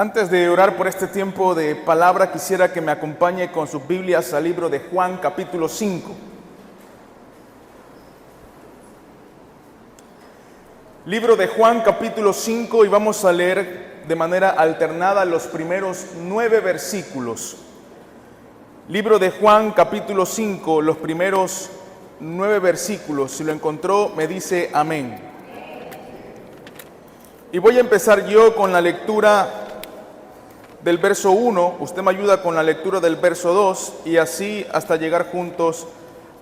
Antes de orar por este tiempo de palabra, quisiera que me acompañe con sus Biblias al libro de Juan, capítulo 5. Libro de Juan, capítulo 5, y vamos a leer de manera alternada los primeros 9 versículos. Libro de Juan, capítulo 5, los primeros 9 versículos. Si lo encontró, me dice amén. Y voy a empezar yo con la lectura del verso 1, usted me ayuda con la lectura del verso 2 y así hasta llegar juntos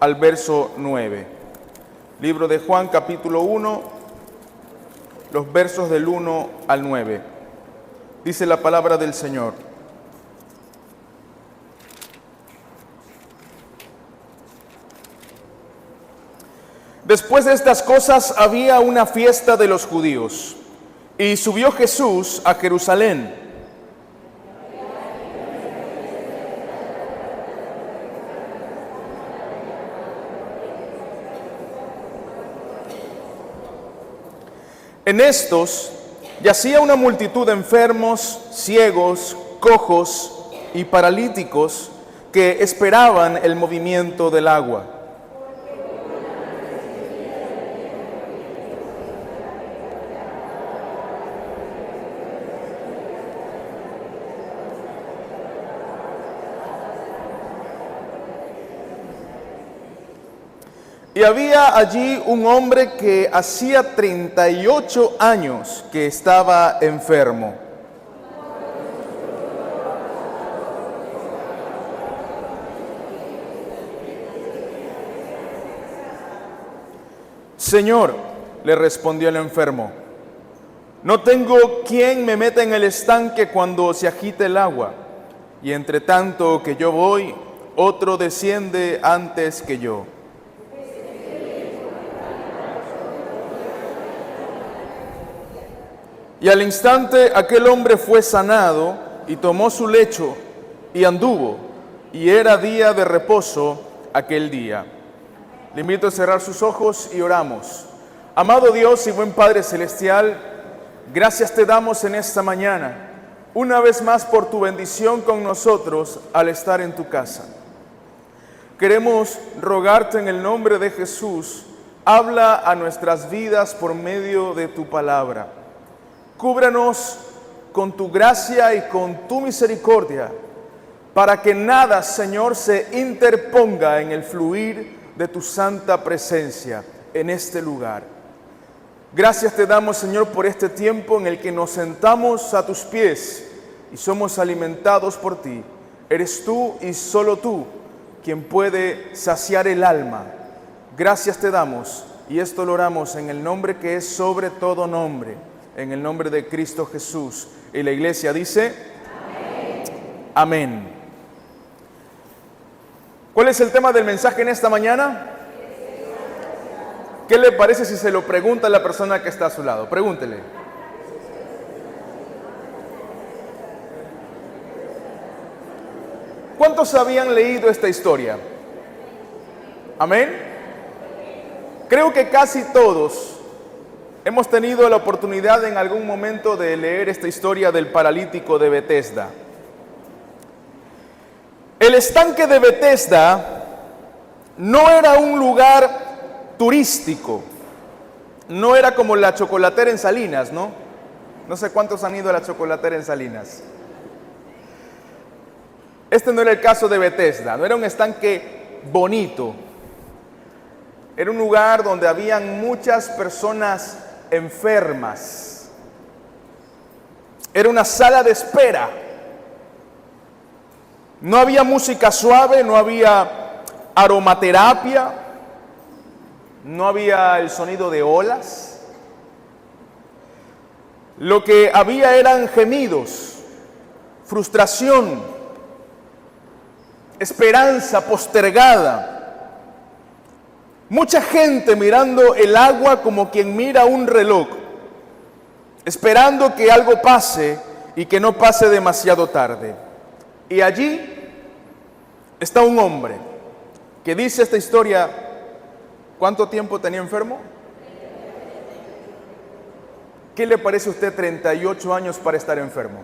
al verso 9. Libro de Juan, capítulo 1, los versos del 1 al 9. Dice la palabra del Señor. Después de estas cosas había una fiesta de los judíos y subió Jesús a Jerusalén. En estos yacía una multitud de enfermos, ciegos, cojos y paralíticos que esperaban el movimiento del agua. Y había allí un hombre que hacía 38 años que estaba enfermo. Señor, le respondió el enfermo, no tengo quien me meta en el estanque cuando se agite el agua, y entre tanto que yo voy, otro desciende antes que yo. Y al instante aquel hombre fue sanado y tomó su lecho y anduvo, y era día de reposo aquel día. Le invito a cerrar sus ojos y oramos. Amado Dios y buen Padre Celestial, gracias te damos en esta mañana, una vez más por tu bendición con nosotros al estar en tu casa. Queremos rogarte en el nombre de Jesús, habla a nuestras vidas por medio de tu palabra. Cúbranos con tu gracia y con tu misericordia, para que nada, Señor, se interponga en el fluir de tu santa presencia en este lugar. Gracias te damos, Señor, por este tiempo en el que nos sentamos a tus pies y somos alimentados por ti. Eres tú y solo tú quien puede saciar el alma. Gracias te damos y esto lo oramos en el nombre que es sobre todo nombre, en el nombre de Cristo Jesús. Y la iglesia dice, amén. Amén. ¿Cuál es el tema del mensaje en esta mañana? ¿Qué le parece si se lo pregunta a la persona que está a su lado? Pregúntele. ¿Cuántos habían leído esta historia? Amén. Creo que casi todos hemos tenido la oportunidad en algún momento de leer esta historia del paralítico de Betesda. El estanque de Betesda no era un lugar turístico, no era como la chocolatera en Salinas, ¿no? No sé cuántos han ido a la chocolatera en Salinas. Este no era el caso de Betesda, no era un estanque bonito. Era un lugar donde habían muchas personas enfermas. Era una sala de espera. No había música suave, no había aromaterapia, no había el sonido de olas. Lo que había eran gemidos, frustración, esperanza postergada. Mucha gente mirando el agua como quien mira un reloj, esperando que algo pase y que no pase demasiado tarde. Y allí está un hombre que dice esta historia, ¿cuánto tiempo tenía enfermo? ¿Qué le parece a usted 38 años para estar enfermo?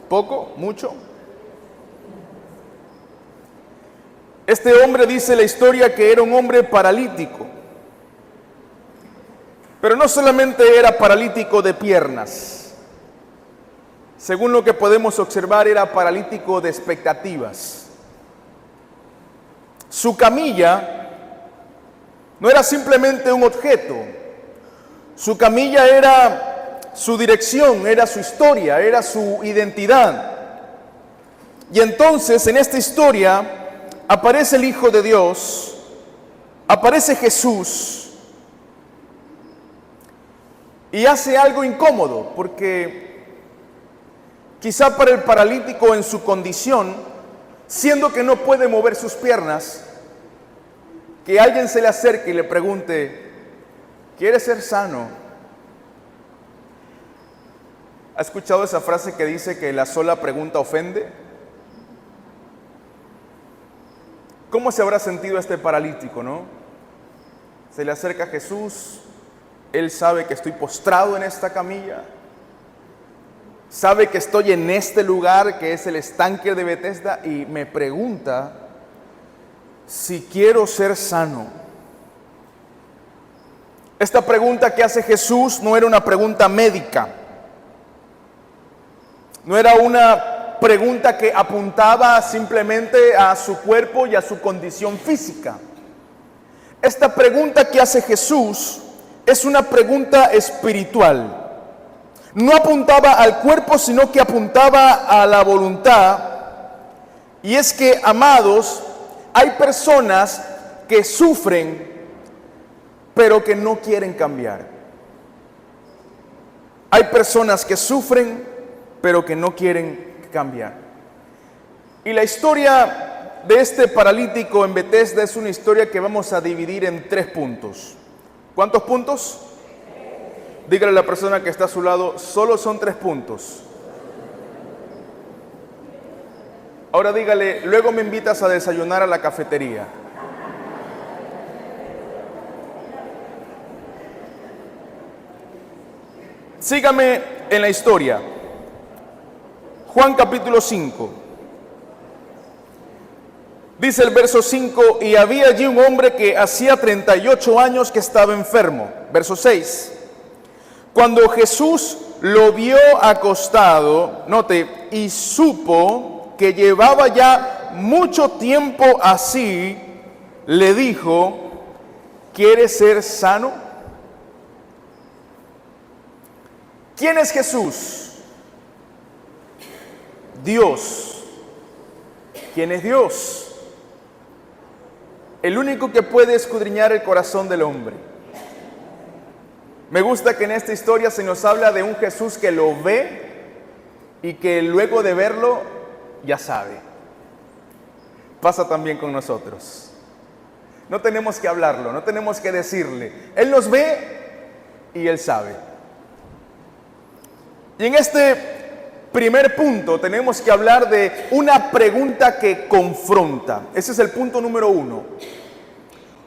¿Poco? ¿Mucho? Este hombre, dice la historia, que era un hombre paralítico. Pero no solamente era paralítico de piernas. Según lo que podemos observar, era paralítico de expectativas. Su camilla no era simplemente un objeto. Su camilla era su dirección, era su historia, era su identidad. Y entonces en esta historia aparece el Hijo de Dios, aparece Jesús y hace algo incómodo, porque quizá para el paralítico en su condición, siendo que no puede mover sus piernas, que alguien se le acerque y le pregunte: ¿quieres ser sano? ¿Ha escuchado esa frase que dice que la sola pregunta ofende? ¿Cómo se habrá sentido este paralítico, no? Se le acerca a Jesús, él sabe que estoy postrado en esta camilla, sabe que estoy en este lugar que es el estanque de Betesda y me pregunta si quiero ser sano. Esta pregunta que hace Jesús no era una pregunta médica, no era una pregunta que apuntaba simplemente a su cuerpo y a su condición física. Esta pregunta que hace Jesús es una pregunta espiritual. No apuntaba al cuerpo, sino que apuntaba a la voluntad. Y es que, amados, hay personas que sufren, pero que no quieren cambiar. Hay personas que sufren, pero que no quieren cambiar. Y la historia de este paralítico en Betesda es una historia que vamos a dividir en 3 puntos. ¿Cuántos puntos? Dígale a la persona que está a su lado: solo son 3 puntos. Ahora dígale: luego me invitas a desayunar a la cafetería. Sígame en la historia. Juan capítulo 5. Dice el verso 5: y había allí un hombre que hacía 38 años que estaba enfermo. Verso 6. Cuando Jesús lo vio acostado, note, y supo que llevaba ya mucho tiempo así, le dijo: ¿quieres ser sano? ¿Quién es Jesús? Dios. ¿Quién es Dios? El único que puede escudriñar el corazón del hombre. Me gusta que en esta historia se nos habla de un Jesús que lo ve y que luego de verlo ya sabe. Pasa también con nosotros. No tenemos que hablarlo, no tenemos que decirle. Él nos ve y Él sabe. Y en este primer punto tenemos que hablar de una pregunta que confronta. Ese es el punto número 1.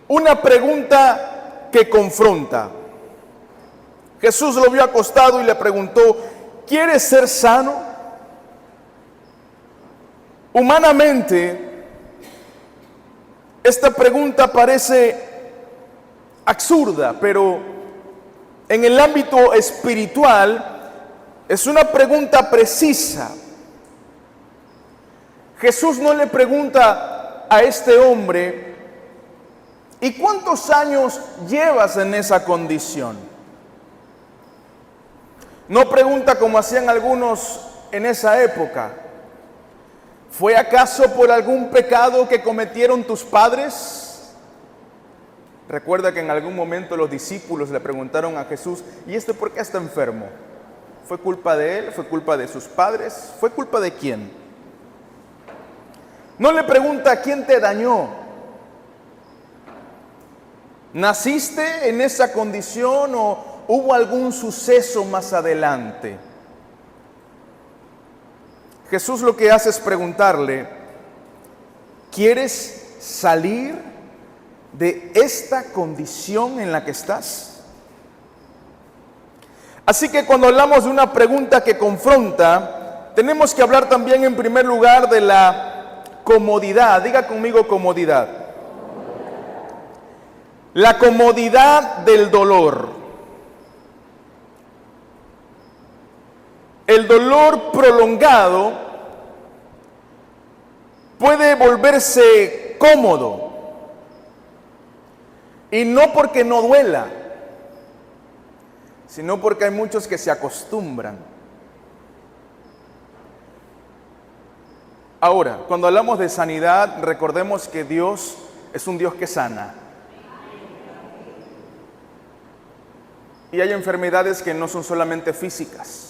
Una pregunta que confronta. Jesús lo vio acostado y le preguntó: ¿quieres ser sano? Humanamente, esta pregunta parece absurda, pero en el ámbito espiritual es una pregunta precisa. Jesús no le pregunta a este hombre: ¿y cuántos años llevas en esa condición? No pregunta como hacían algunos en esa época: ¿fue acaso por algún pecado que cometieron tus padres? Recuerda que en algún momento los discípulos le preguntaron a Jesús: ¿y este por qué está enfermo? ¿Fue culpa de él? ¿Fue culpa de sus padres? ¿Fue culpa de quién? No le pregunta: ¿quién te dañó? ¿Naciste en esa condición o hubo algún suceso más adelante? Jesús lo que hace es preguntarle: ¿quieres salir de esta condición en la que estás? Así que cuando hablamos de una pregunta que confronta, tenemos que hablar también en primer lugar de la comodidad. Diga conmigo comodidad. La comodidad del dolor. El dolor prolongado puede volverse cómodo, y no porque no duela, sino porque hay muchos que se acostumbran. Ahora, cuando hablamos de sanidad, recordemos que Dios es un Dios que sana. Y hay enfermedades que no son solamente físicas.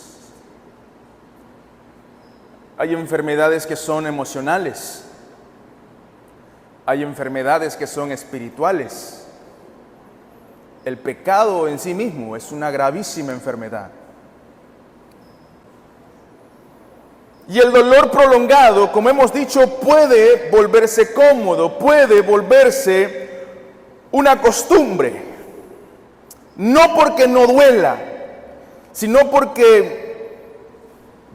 Hay enfermedades que son emocionales. Hay enfermedades que son espirituales. El pecado en sí mismo es una gravísima enfermedad. Y el dolor prolongado, como hemos dicho, puede volverse cómodo, puede volverse una costumbre. No porque no duela, sino porque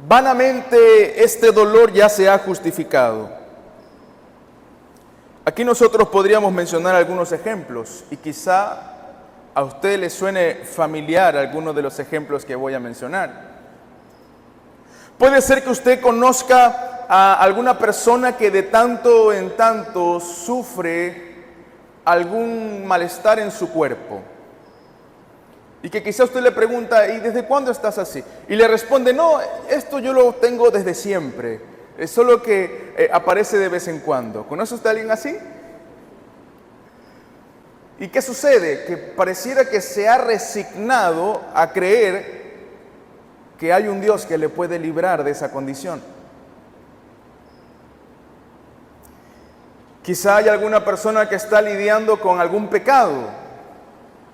vanamente este dolor ya se ha justificado. Aquí nosotros podríamos mencionar algunos ejemplos y quizá a usted le suene familiar algunos de los ejemplos que voy a mencionar. Puede ser que usted conozca a alguna persona que de tanto en tanto sufre algún malestar en su cuerpo. Y que quizá usted le pregunta, ¿y desde cuándo estás así? Y le responde, no, esto yo lo tengo desde siempre, es solo que aparece de vez en cuando. ¿Conoce usted a alguien así? ¿Y qué sucede? Que pareciera que se ha resignado a creer que hay un Dios que le puede librar de esa condición. Quizá hay alguna persona que está lidiando con algún pecado.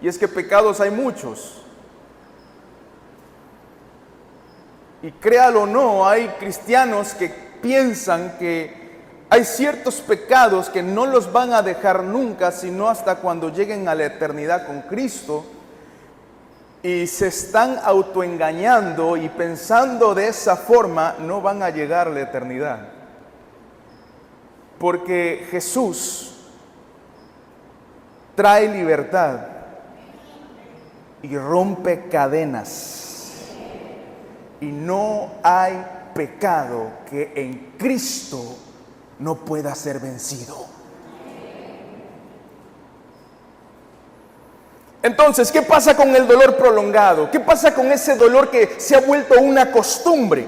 Y es que pecados hay muchos. Y créalo o no, hay cristianos que piensan que hay ciertos pecados que no los van a dejar nunca, sino hasta cuando lleguen a la eternidad con Cristo. Y se están autoengañando y pensando de esa forma no van a llegar a la eternidad. Porque Jesús trae libertad y rompe cadenas. Y no hay pecado que en Cristo no pueda ser vencido. Entonces, ¿qué pasa con el dolor prolongado? ¿Qué pasa con ese dolor que se ha vuelto una costumbre?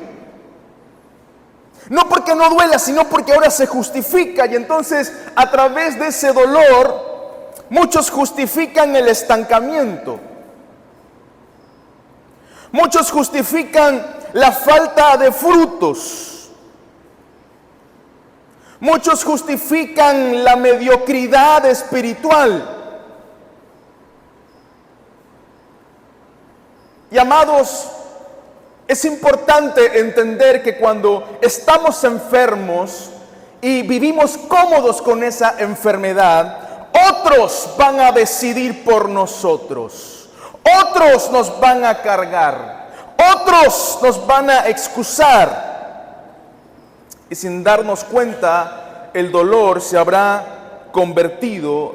No porque no duela, sino porque ahora se justifica. Y entonces, a través de ese dolor, muchos justifican el estancamiento. Muchos justifican la falta de frutos. Muchos justifican la mediocridad espiritual. Y amados, es importante entender que cuando estamos enfermos y vivimos cómodos con esa enfermedad, otros van a decidir por nosotros. Otros nos van a cargar. Otros nos van a excusar. Y sin darnos cuenta, el dolor se habrá convertido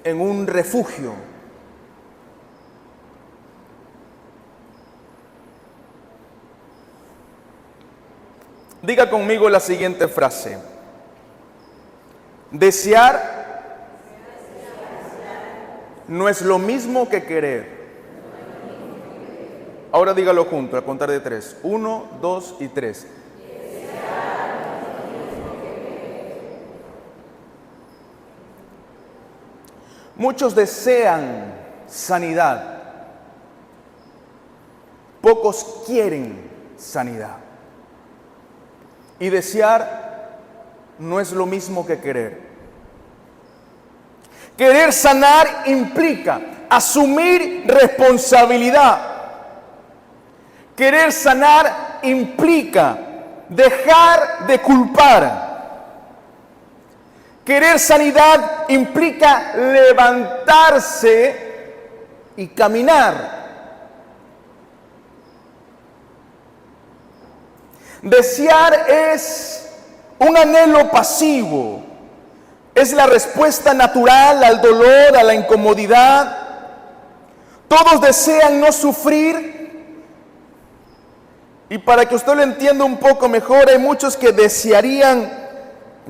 en un refugio. Diga conmigo la siguiente frase. Desear no es lo mismo que querer. Ahora dígalo junto, al contar de 3. 1, 2 y 3. Muchos desean sanidad. Pocos quieren sanidad. Y desear no es lo mismo que querer. Querer sanar implica asumir responsabilidad. Querer sanar implica dejar de culpar. Querer sanidad implica levantarse y caminar. Desear es un anhelo pasivo, es la respuesta natural al dolor, a la incomodidad. Todos desean no sufrir. Y para que usted lo entienda un poco mejor, hay muchos que desearían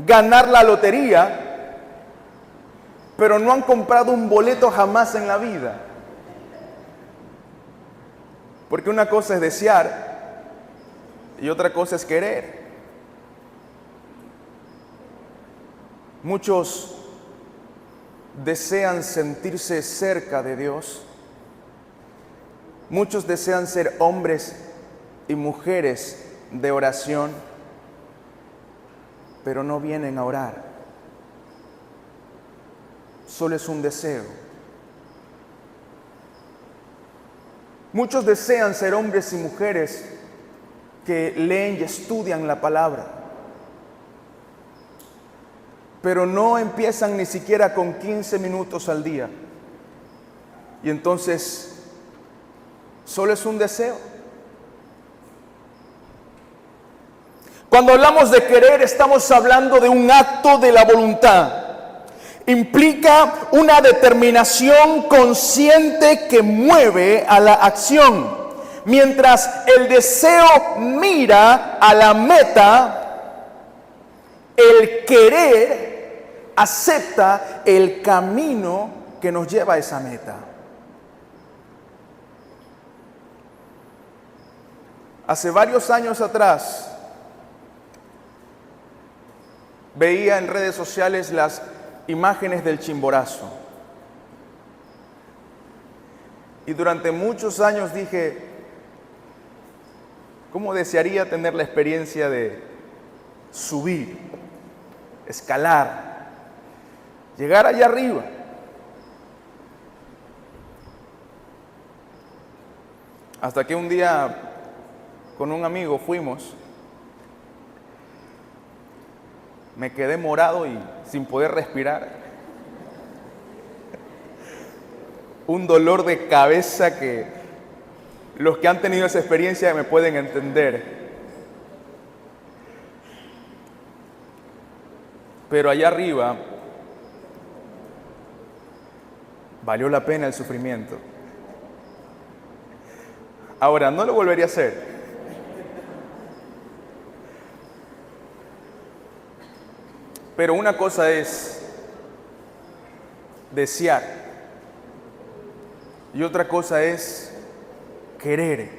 ganar la lotería, pero no han comprado un boleto jamás en la vida. Porque una cosa es desear y otra cosa es querer. Muchos desean sentirse cerca de Dios. Muchos desean ser hombres y mujeres de oración, pero no vienen a orar. Solo es un deseo. Muchos desean ser hombres y mujeres que leen y estudian la palabra, pero no empiezan ni siquiera con 15 minutos al día. Y entonces, solo es un deseo. Cuando hablamos de querer, estamos hablando de un acto de la voluntad. Implica una determinación consciente que mueve a la acción. Mientras el deseo mira a la meta, el querer acepta el camino que nos lleva a esa meta. Hace varios años atrás, veía en redes sociales las imágenes del Chimborazo. Y durante muchos años dije, ¿cómo desearía tener la experiencia de subir, escalar, llegar allá arriba? Hasta que un día con un amigo fuimos. Me quedé morado y sin poder respirar. Un dolor de cabeza que los que han tenido esa experiencia me pueden entender. Pero allá arriba valió la pena el sufrimiento. Ahora, no lo volvería a hacer. Pero una cosa es desear y otra cosa es querer.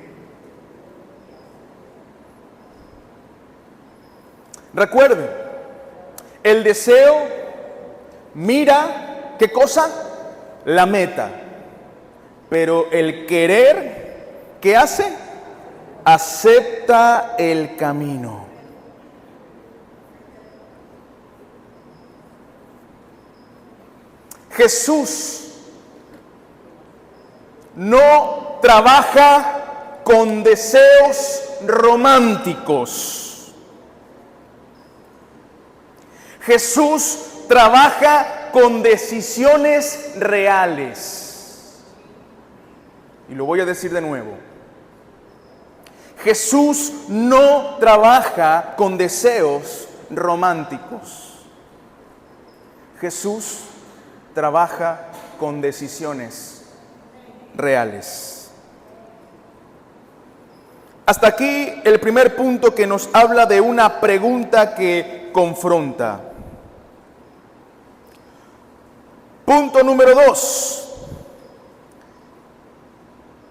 Recuerden, el deseo mira, ¿qué cosa? La meta. Pero el querer, ¿qué hace? Acepta el camino. Jesús no trabaja con deseos románticos. Jesús trabaja con decisiones reales. Y lo voy a decir de nuevo. Jesús no trabaja con deseos románticos. Jesús trabaja con decisiones reales. Hasta aquí el primer punto que nos habla de una pregunta que confronta. Punto número 2.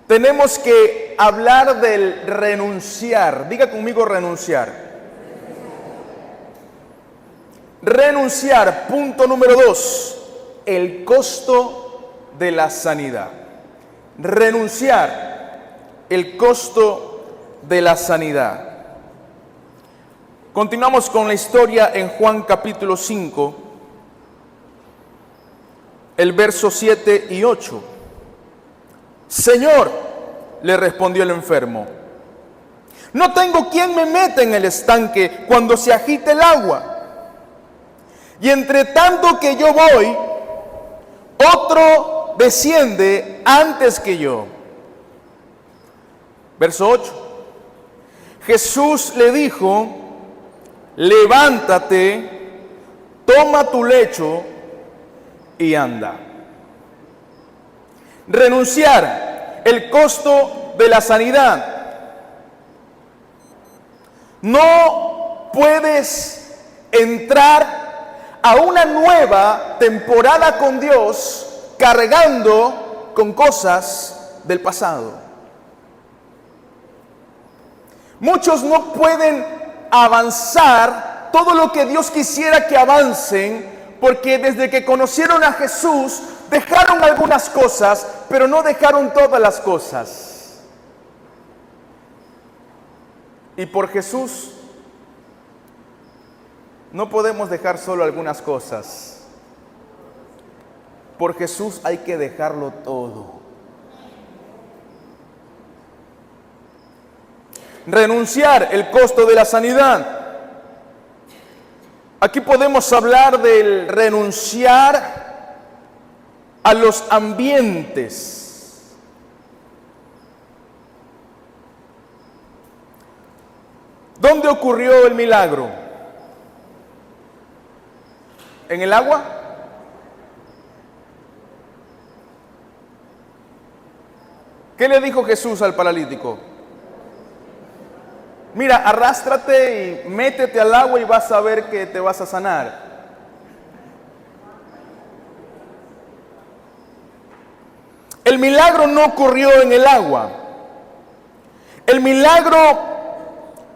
Tenemos que hablar del renunciar. Diga conmigo renunciar. Renunciar, punto número 2. El costo de la sanidad. Renunciar, el costo de la sanidad. Continuamos con la historia en Juan capítulo 5, el verso 7 y 8. Señor, le respondió el enfermo, no tengo quien me meta en el estanque cuando se agite el agua. Y entre tanto que yo voy, otro desciende antes que yo. Verso 8. Jesús le dijo: levántate, toma tu lecho y anda. Renunciar, el costo de la sanidad. No puedes entrar a una nueva temporada con Dios cargando con cosas del pasado. Muchos no pueden avanzar todo lo que Dios quisiera que avancen, porque desde que conocieron a Jesús dejaron algunas cosas, pero no dejaron todas las cosas. Y por Jesús no podemos dejar solo algunas cosas. Por Jesús hay que dejarlo todo. Renunciar, el costo de la sanidad. Aquí podemos hablar del renunciar a los ambientes. ¿Dónde ocurrió el milagro? ¿En el agua? ¿Qué le dijo Jesús al paralítico? Mira, arrástrate y métete al agua y vas a ver que te vas a sanar. El milagro no ocurrió en el agua. El milagro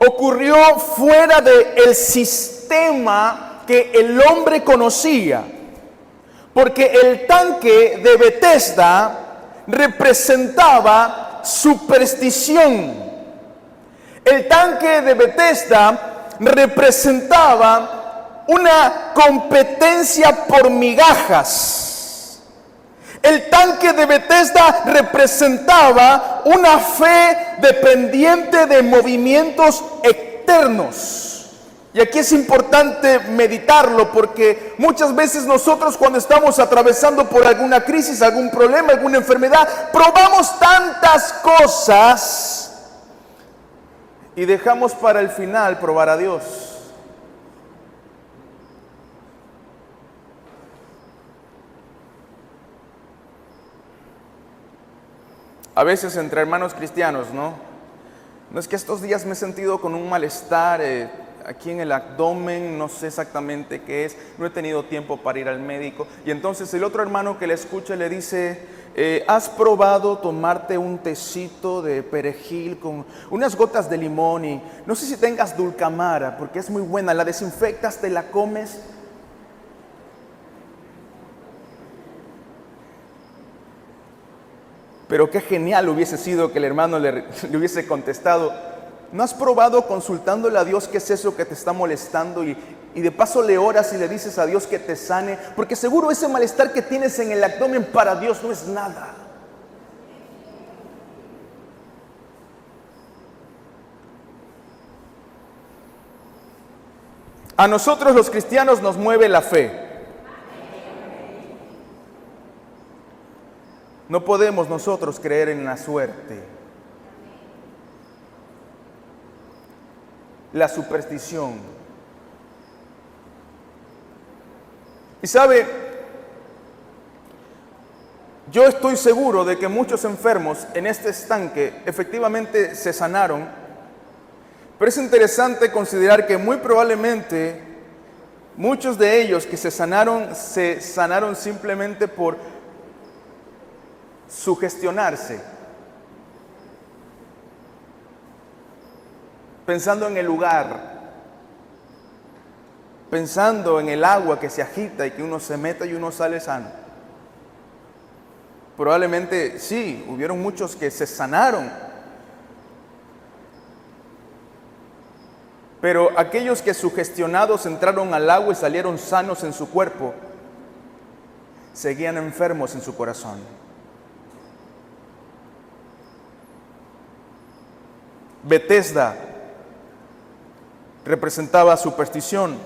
ocurrió fuera del sistema que el hombre conocía. Porque el tanque de Betesda representaba superstición. El tanque de Betesda representaba una competencia por migajas. El tanque de Betesda representaba una fe dependiente de movimientos externos. Y aquí es importante meditarlo, porque muchas veces nosotros, cuando estamos atravesando por alguna crisis, algún problema, alguna enfermedad, probamos tantas cosas y dejamos para el final probar a Dios. A veces entre hermanos cristianos, ¿no? No es que estos días me he sentido con un malestar aquí en el abdomen, no sé exactamente qué es, no he tenido tiempo para ir al médico. Y entonces el otro hermano que le escucha le dice: ¿has probado tomarte un tecito de perejil con unas gotas de limón? Y no sé si tengas dulcamara, porque es muy buena, la desinfectas, te la comes. Pero qué genial hubiese sido que el hermano le hubiese contestado: ¿no has probado consultándole a Dios qué es eso que te está molestando? Y de paso le oras y le dices a Dios que te sane, porque seguro ese malestar que tienes en el abdomen para Dios no es nada. A nosotros los cristianos nos mueve la fe. No podemos nosotros creer en la suerte, la superstición. Y sabe, yo estoy seguro de que muchos enfermos en este estanque efectivamente se sanaron, pero es interesante considerar que muy probablemente muchos de ellos que se sanaron simplemente por sugestionarse, pensando en el lugar, pensando en el agua que se agita y que uno se meta y uno sale sano. Probablemente sí, hubieron muchos que se sanaron, pero aquellos que sugestionados entraron al agua y salieron sanos en su cuerpo, seguían enfermos en su corazón. Betesda representaba superstición,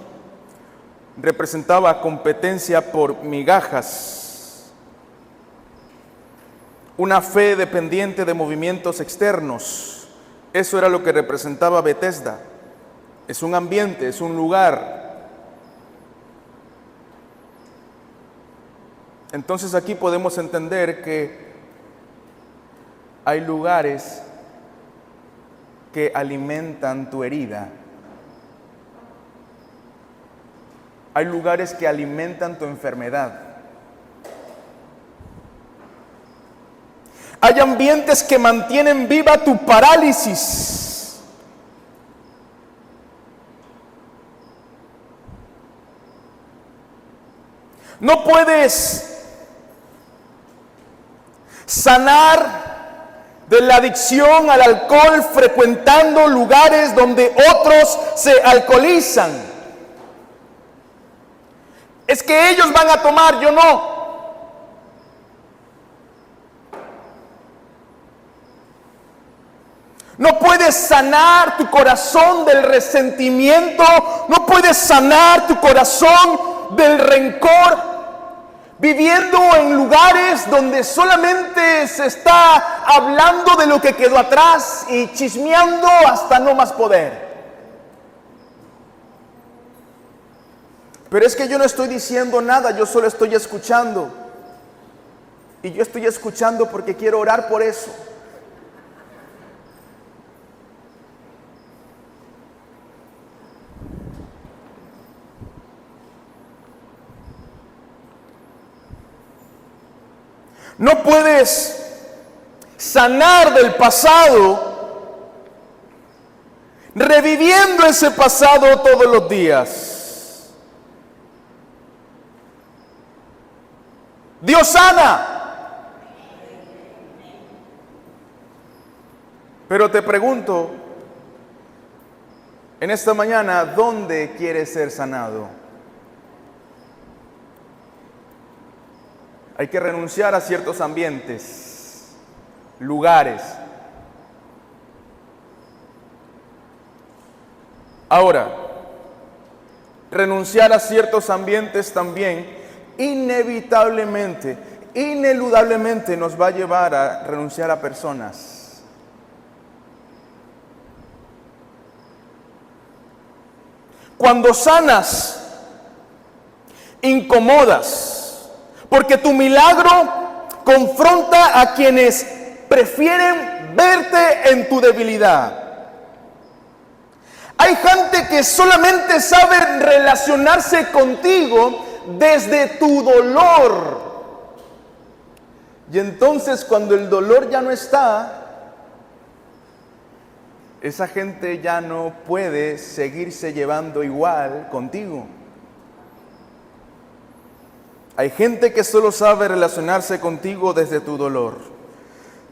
representaba competencia por migajas, una fe dependiente de movimientos externos. Eso era lo que representaba Betesda. Es un ambiente, es un lugar. Entonces aquí podemos entender que hay lugares que alimentan tu herida. Hay lugares que alimentan tu enfermedad. Hay ambientes que mantienen viva tu parálisis. No puedes sanar de la adicción al alcohol frecuentando lugares donde otros se alcoholizan. Es que ellos van a tomar, yo no. No puedes sanar tu corazón del resentimiento, no puedes sanar tu corazón del rencor, viviendo en lugares donde solamente se está hablando de lo que quedó atrás y chismeando hasta no más poder. Pero es que yo no estoy diciendo nada, yo solo estoy escuchando. Y yo estoy escuchando porque quiero orar por eso. No puedes sanar del pasado reviviendo ese pasado todos los días. Dios sana. Pero te pregunto, en esta mañana, ¿dónde quieres ser sanado? Hay que renunciar a ciertos ambientes, lugares. Ahora, renunciar a ciertos ambientes también inevitablemente, ineludablemente nos va a llevar a renunciar a personas. Cuando sanas, incomodas. Porque tu milagro confronta a quienes prefieren verte en tu debilidad. Hay gente que solamente sabe relacionarse contigo desde tu dolor. Y entonces cuando el dolor ya no está, esa gente ya no puede seguirse llevando igual contigo. Hay gente que solo sabe relacionarse contigo desde tu dolor.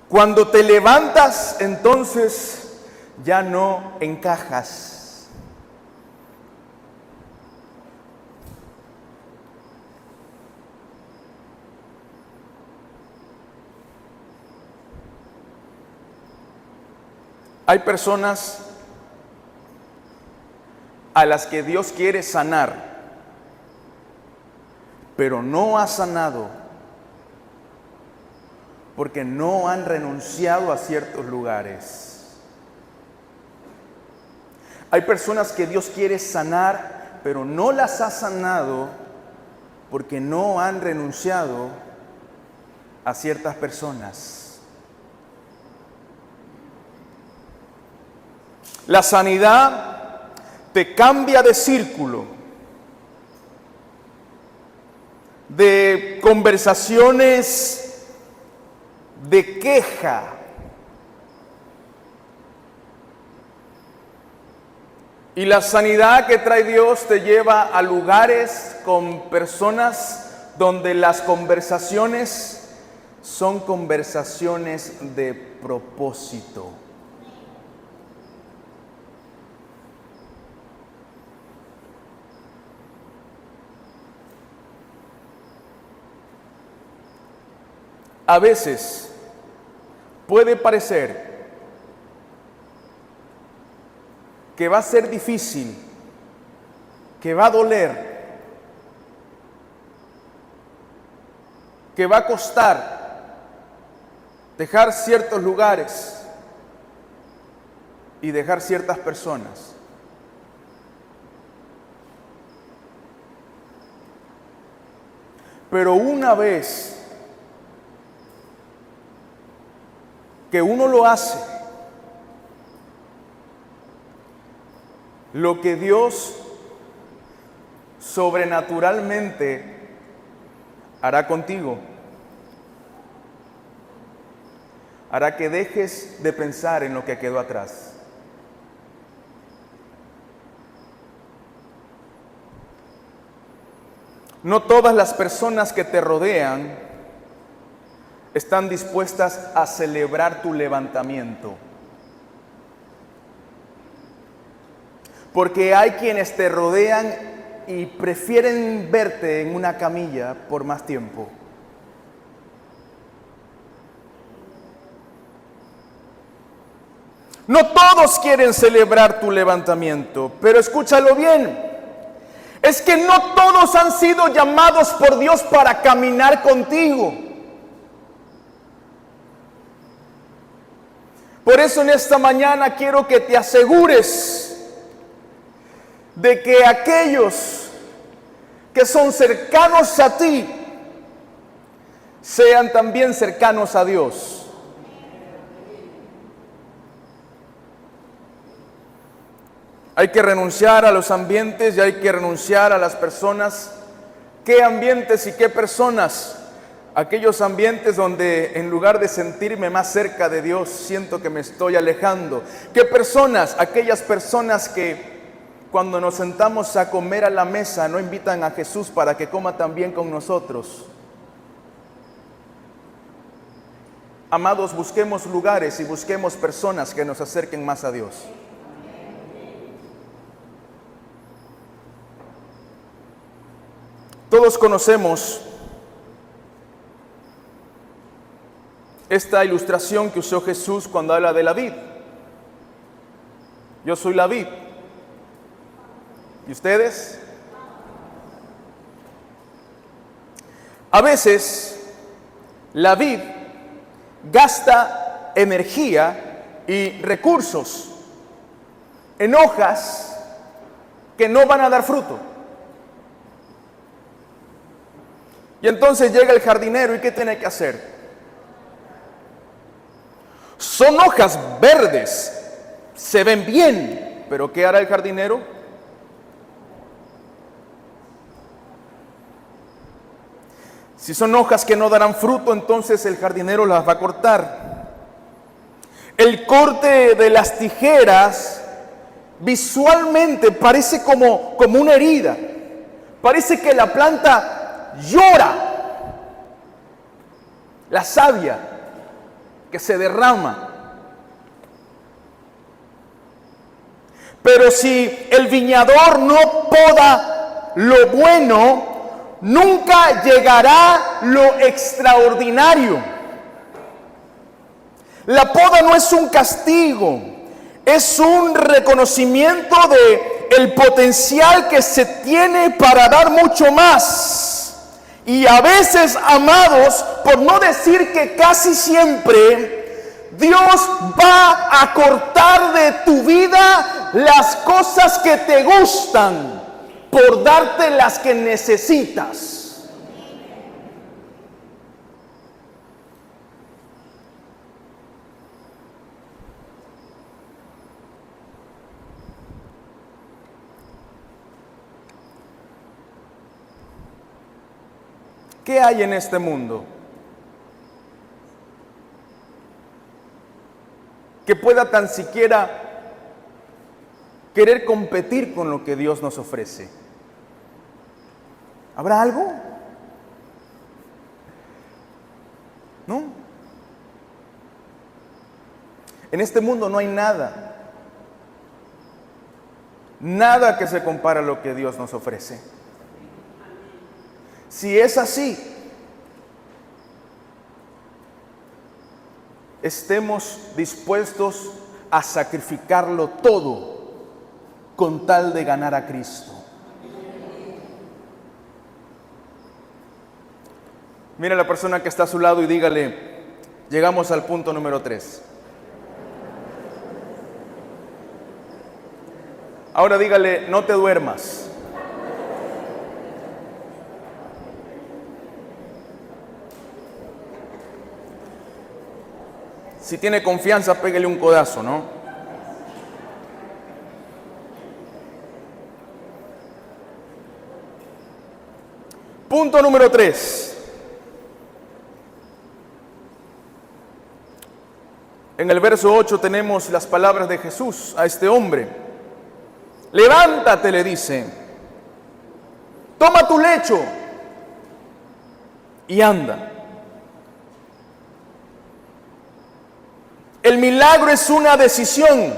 Cuando te levantas, entonces ya no encajas. Hay personas a las que Dios quiere sanar, pero no ha sanado porque no han renunciado a ciertos lugares. Hay personas que Dios quiere sanar, pero no las ha sanado porque no han renunciado a ciertas personas. La sanidad te cambia de círculo, de conversaciones de queja, y la sanidad que trae Dios te lleva a lugares con personas donde las conversaciones son conversaciones de propósito. A veces puede parecer que va a ser difícil, que va a doler, que va a costar dejar ciertos lugares. y dejar ciertas personas. Pero una vez que uno lo hace, lo que Dios sobrenaturalmente hará contigo, hará que dejes de pensar en lo que quedó atrás. No todas las personas que te rodean están dispuestas a celebrar tu levantamiento. Porque hay quienes te rodean y prefieren verte en una camilla por más tiempo. No todos quieren celebrar tu levantamiento, pero escúchalo bien. Es que no todos han sido llamados por Dios para caminar contigo. Por eso en esta mañana quiero que te asegures de que aquellos que son cercanos a ti sean también cercanos a Dios. Hay que renunciar a los ambientes y hay que renunciar a las personas. ¿Qué ambientes y qué personas? Aquellos ambientes donde en lugar de sentirme más cerca de Dios, siento que me estoy alejando. ¿Qué personas? Aquellas personas que cuando nos sentamos a comer a la mesa no invitan a Jesús para que coma también con nosotros. Amados, busquemos lugares y busquemos personas que nos acerquen más a Dios. Todos conocemos esta ilustración que usó Jesús cuando habla de la vid. Yo soy la vid. ¿Y ustedes? A veces la vid gasta energía y recursos en hojas que no van a dar fruto. Y entonces llega el jardinero y ¿qué tiene que hacer? Son hojas verdes, se ven bien, pero ¿qué hará el jardinero? Si son hojas que no darán fruto, entonces el jardinero las va a cortar. El corte de las tijeras visualmente parece como una herida. Parece que la planta llora, la savia que se derrama. Pero si el viñador no poda lo bueno, nunca llegará lo extraordinario. La poda no es un castigo, es un reconocimiento de el potencial que se tiene para dar mucho más. Y a veces, amados, por no decir que casi siempre, Dios va a cortar de tu vida las cosas que te gustan por darte las que necesitas. ¿Qué hay en este mundo que pueda tan siquiera querer competir con lo que Dios nos ofrece? ¿Habrá algo? ¿No? En este mundo no hay nada. Nada que se compara a lo que Dios nos ofrece. Si es así, estemos dispuestos a sacrificarlo todo con tal de ganar a Cristo. Mira a la persona que está a su lado y dígale, llegamos al punto número 3. Ahora dígale, no te duermas. Si tiene confianza, pégale un codazo, ¿no? Punto número 3. En el verso 8 tenemos las palabras de Jesús a este hombre. Levántate, le dice, toma tu lecho y anda. El milagro es una decisión,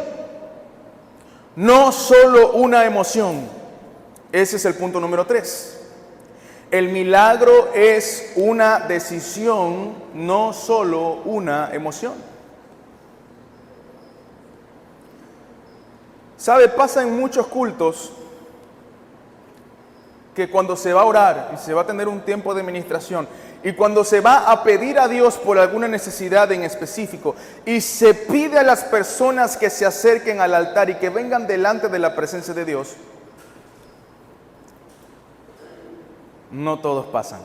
no solo una emoción. Ese es el punto número 3. El milagro es una decisión, no solo una emoción. ¿Sabe? Pasa en muchos cultos que cuando se va a orar y se va a tener un tiempo de ministración y cuando se va a pedir a Dios por alguna necesidad en específico y se pide a las personas que se acerquen al altar y que vengan delante de la presencia de Dios, no todos pasan.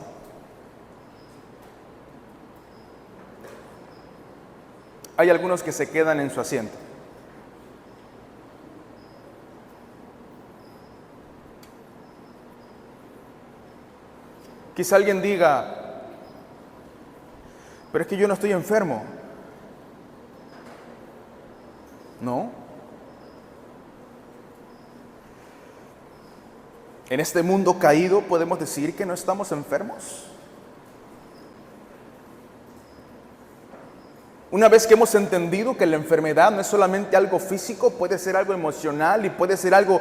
Hay algunos que se quedan en su asiento. Quizá alguien diga, pero es que yo no estoy enfermo. No. En este mundo caído podemos decir que no estamos enfermos. Una vez que hemos entendido que la enfermedad no es solamente algo físico, puede ser algo emocional y puede ser algo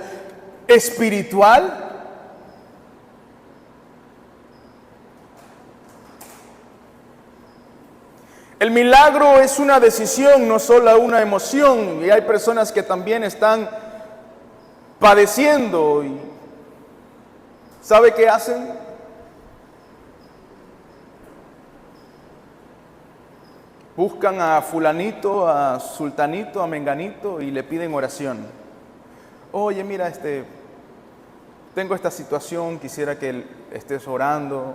espiritual. El milagro es una decisión, no solo una emoción. Y hay personas que también están padeciendo. ¿Y sabe qué hacen? Buscan a fulanito, a sultanito, a menganito y le piden oración. Oye, mira, tengo esta situación, quisiera que estés orando.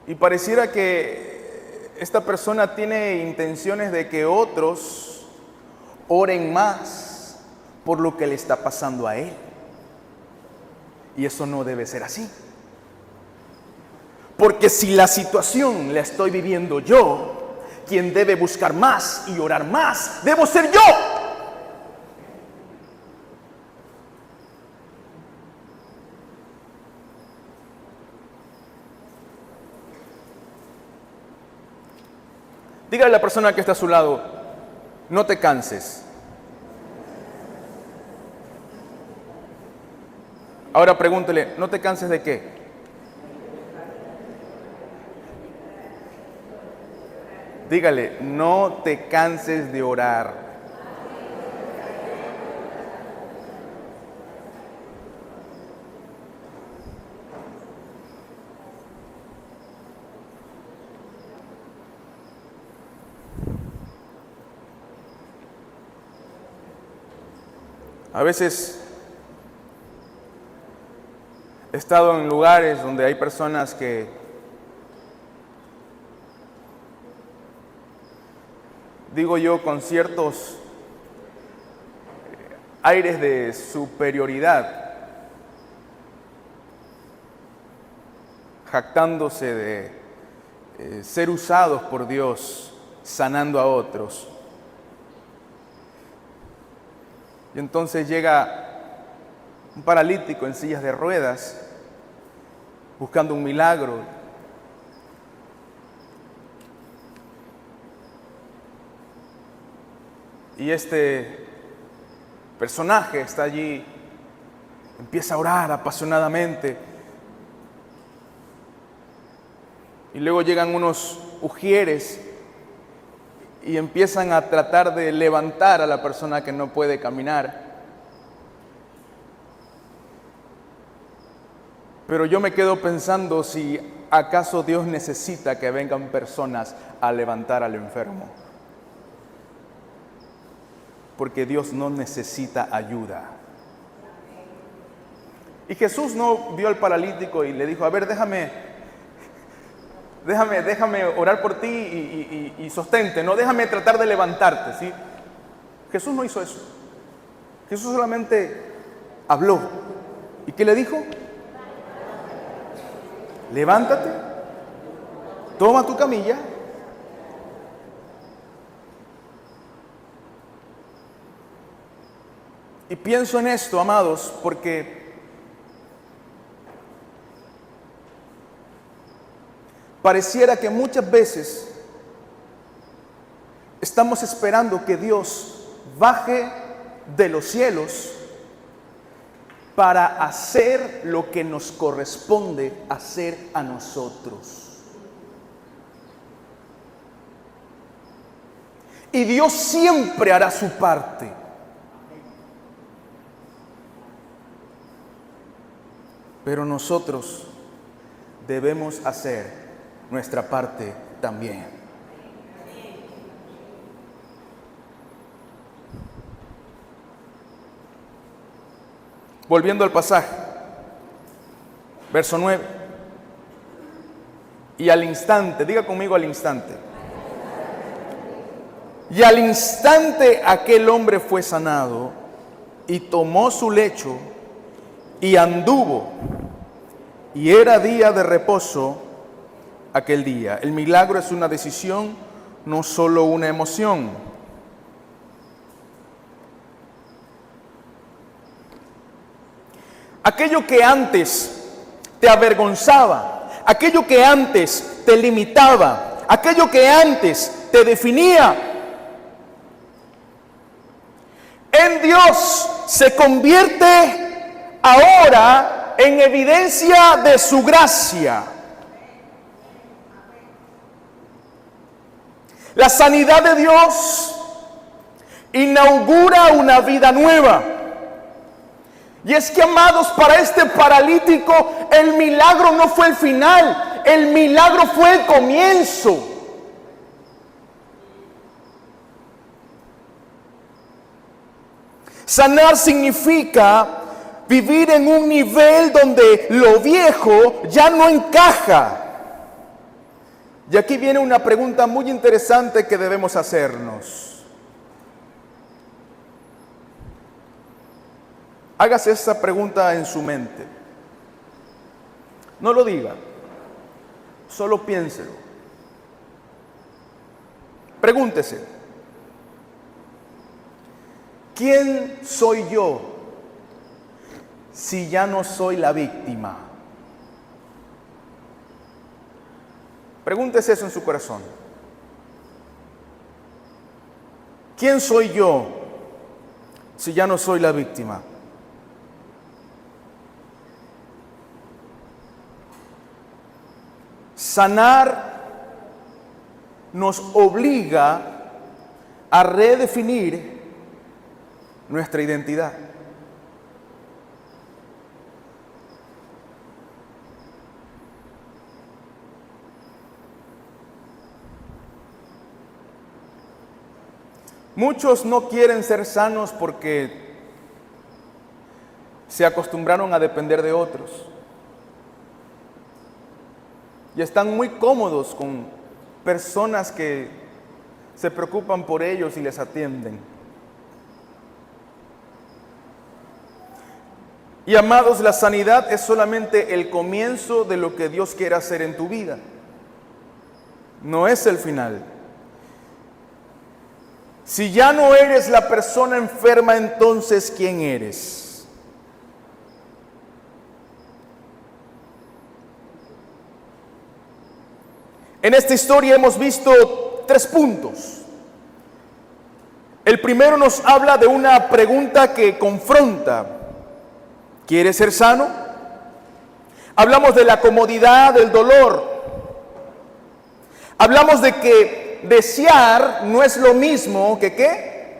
Y pareciera que esta persona tiene intenciones de que otros oren más por lo que le está pasando a él. Y eso no debe ser así. Porque si la situación la estoy viviendo yo, quien debe buscar más y orar más, debo ser yo. Dígale a la persona que está a su lado, no te canses. Ahora pregúntele, ¿no te canses de qué? Dígale, no te canses de orar. A veces he estado en lugares donde hay personas que digo yo con ciertos aires de superioridad, jactándose de ser usados por Dios, sanando a otros. Y entonces llega un paralítico en sillas de ruedas, buscando un milagro. Y este personaje está allí, empieza a orar apasionadamente. Y luego llegan unos ujieres y empiezan a tratar de levantar a la persona que no puede caminar. Pero yo me quedo pensando si acaso Dios necesita que vengan personas a levantar al enfermo. porque Dios no necesita ayuda. Y Jesús no vio al paralítico y le dijo, a ver, déjame orar por ti y sostente, no, déjame tratar de levantarte, ¿sí? Jesús no hizo eso. Jesús solamente habló. ¿Y qué le dijo? Levántate, toma tu camilla. Y pienso en esto, amados, porque pareciera que muchas veces estamos esperando que Dios baje de los cielos para hacer lo que nos corresponde hacer a nosotros. Y Dios siempre hará su parte. Pero nosotros debemos hacer nuestra parte también. Volviendo al pasaje, verso 9. Y al instante, diga conmigo al instante. Y al instante aquel hombre fue sanado y tomó su lecho y anduvo. Y era día de reposo aquel día. El milagro es una decisión, no solo una emoción. Aquello que antes te avergonzaba, aquello que antes te limitaba, aquello que antes te definía, en Dios se convierte ahora en evidencia de su gracia. La sanidad de Dios inaugura una vida nueva. Y es que, amados, para este paralítico el milagro no fue el final, el milagro fue el comienzo. Sanar significa vivir en un nivel donde lo viejo ya no encaja. Y aquí viene una pregunta muy interesante que debemos hacernos. Hágase esa pregunta en su mente. No lo diga, solo piénselo. Pregúntese, ¿quién soy yo si ya no soy la víctima? Pregúntese eso en su corazón. ¿Quién soy yo si ya no soy la víctima? Sanar nos obliga a redefinir nuestra identidad. Muchos no quieren ser sanos porque se acostumbraron a depender de otros. Y están muy cómodos con personas que se preocupan por ellos y les atienden. Y, amados, la sanidad es solamente el comienzo de lo que Dios quiere hacer en tu vida. No es el final. Si ya no eres la persona enferma, entonces ¿quién eres? En esta historia hemos visto 3 puntos. El primero nos habla de una pregunta que confronta. ¿Quieres ser sano? Hablamos de la comodidad del dolor. Hablamos de que desear no es lo mismo que ¿qué?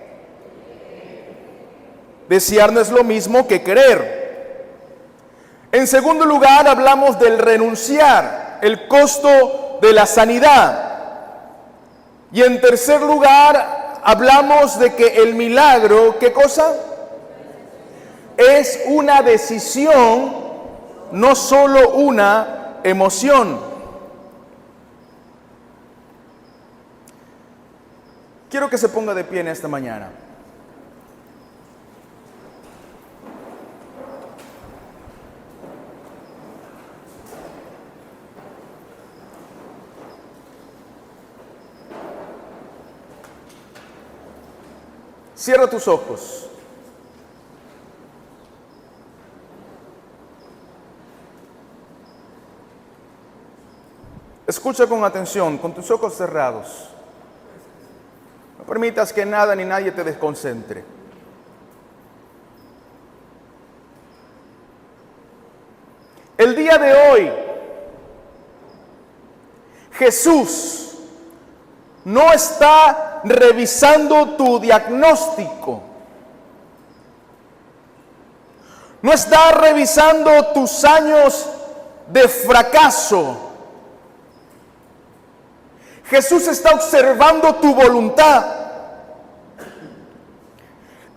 Desear no es lo mismo que querer. En segundo lugar, hablamos del renunciar, el costo de la sanidad. Y en tercer lugar, hablamos de que el milagro, ¿qué cosa? Es una decisión, no solo una emoción. Quiero que se ponga de pie en esta mañana. Cierra tus ojos. Escucha con atención, con tus ojos cerrados. No permitas que nada ni nadie te desconcentre. El día de hoy, Jesús no está revisando tu diagnóstico. No está revisando tus años de fracaso. Jesús está observando tu voluntad.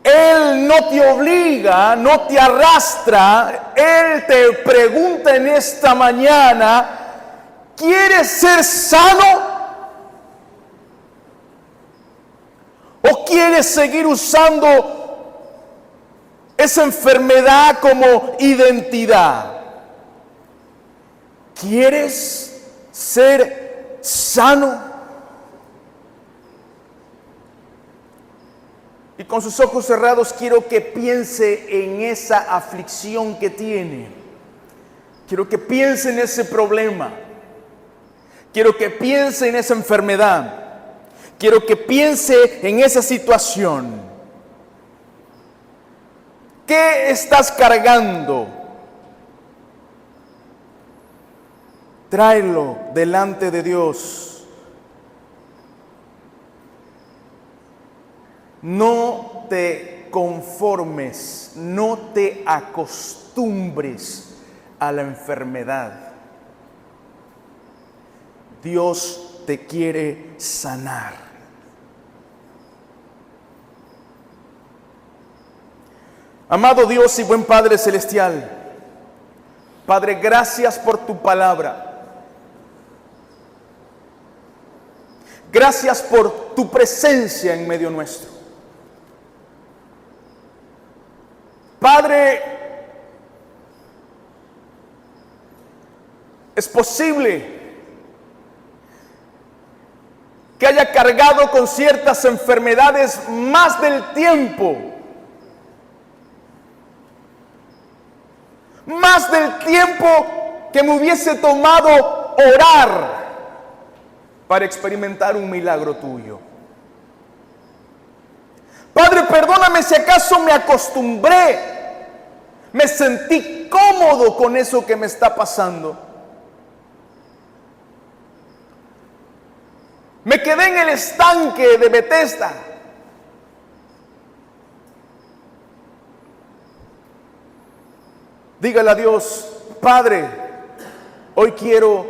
Él no te obliga, no te arrastra. Él te pregunta en esta mañana, ¿quieres ser sano? ¿O quieres seguir usando esa enfermedad como identidad? ¿Quieres ser sano? Y con sus ojos cerrados quiero que piense en esa aflicción que tiene. Quiero que piense en ese problema. Quiero que piense en esa enfermedad. Quiero que piense en esa situación. ¿Qué estás cargando? Tráelo delante de Dios. No te conformes, no te acostumbres a la enfermedad. Dios te quiere sanar. Amado Dios y buen Padre Celestial, Padre, gracias por tu palabra. Gracias por tu presencia en medio nuestro. Padre, es posible que haya cargado con ciertas enfermedades más del tiempo, que me hubiese tomado orar para experimentar un milagro tuyo. Padre, perdóname si acaso me acostumbré, me sentí cómodo con eso que me está pasando. Me quedé en el estanque de Bethesda. Dígale a Dios, Padre, hoy quiero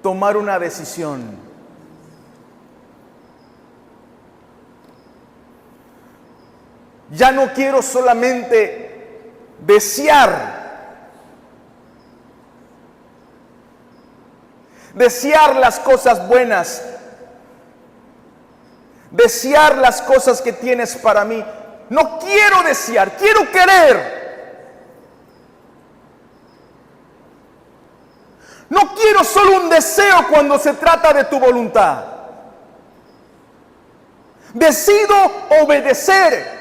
tomar una decisión. Ya no quiero solamente desear las cosas buenas, desear las cosas que tienes para mí. No quiero desear, quiero querer. No quiero solo un deseo cuando se trata de tu voluntad. Decido obedecer.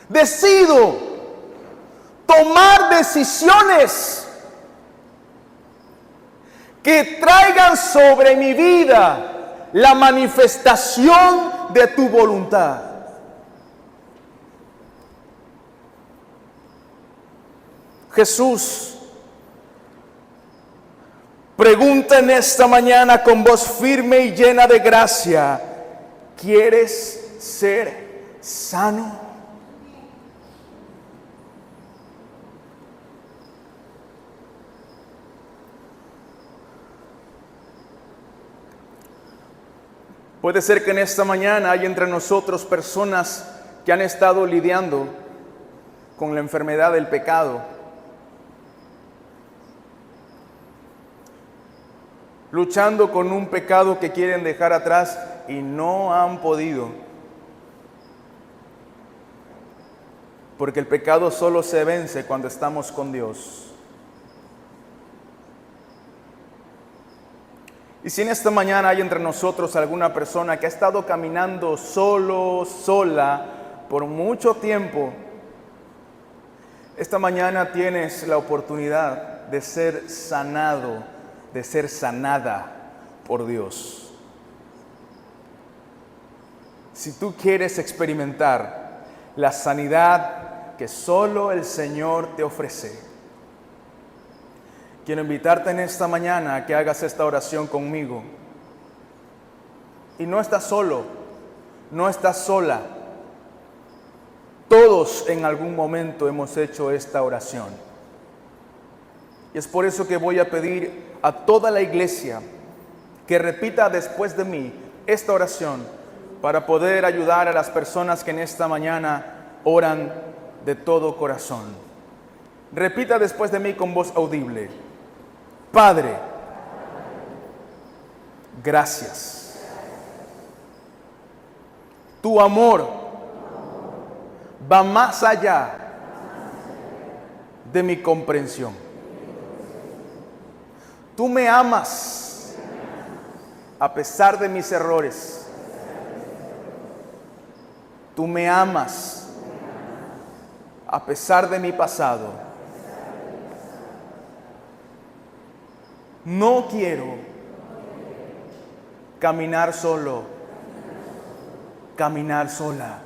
Decido tomar decisiones que traigan sobre mi vida la manifestación de tu voluntad. Jesús pregunta en esta mañana con voz firme y llena de gracia, ¿quieres ser sano? Puede ser que en esta mañana hay entre nosotros personas que han estado lidiando con la enfermedad del pecado, luchando con un pecado que quieren dejar atrás y no han podido. Porque el pecado solo se vence cuando estamos con Dios. Y si en esta mañana hay entre nosotros alguna persona que ha estado caminando solo, sola, por mucho tiempo, esta mañana tienes la oportunidad de ser sanado, de ser sanada por Dios. Si tú quieres experimentar la sanidad que solo el Señor te ofrece, quiero invitarte en esta mañana a que hagas esta oración conmigo. Y no estás solo, no estás sola. Todos en algún momento hemos hecho esta oración. Y es por eso que voy a pedir a toda la iglesia que repita después de mí esta oración para poder ayudar a las personas que en esta mañana oran de todo corazón. Repita después de mí con voz audible. Padre, gracias. Tu amor va más allá de mi comprensión. Tú me amas a pesar de mis errores. Tú me amas a pesar de mi pasado. No quiero caminar solo, caminar sola.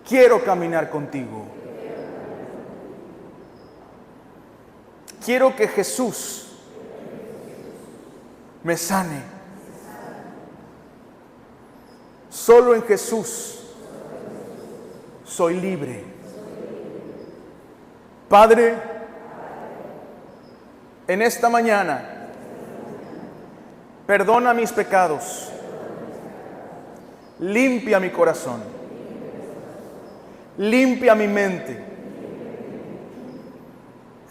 Quiero caminar contigo. Quiero que Jesús me sane. Solo en Jesús soy libre. Padre, en esta mañana, perdona mis pecados, limpia mi corazón, limpia mi mente.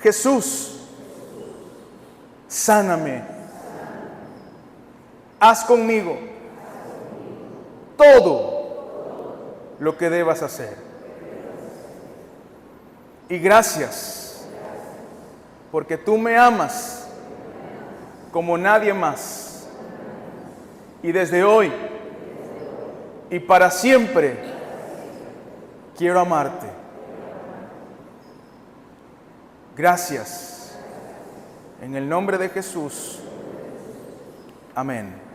Jesús, sáname, haz conmigo todo lo que debas hacer. Y gracias, porque tú me amas como nadie más. Y desde hoy y para siempre quiero amarte. Gracias. En el nombre de Jesús. Amén.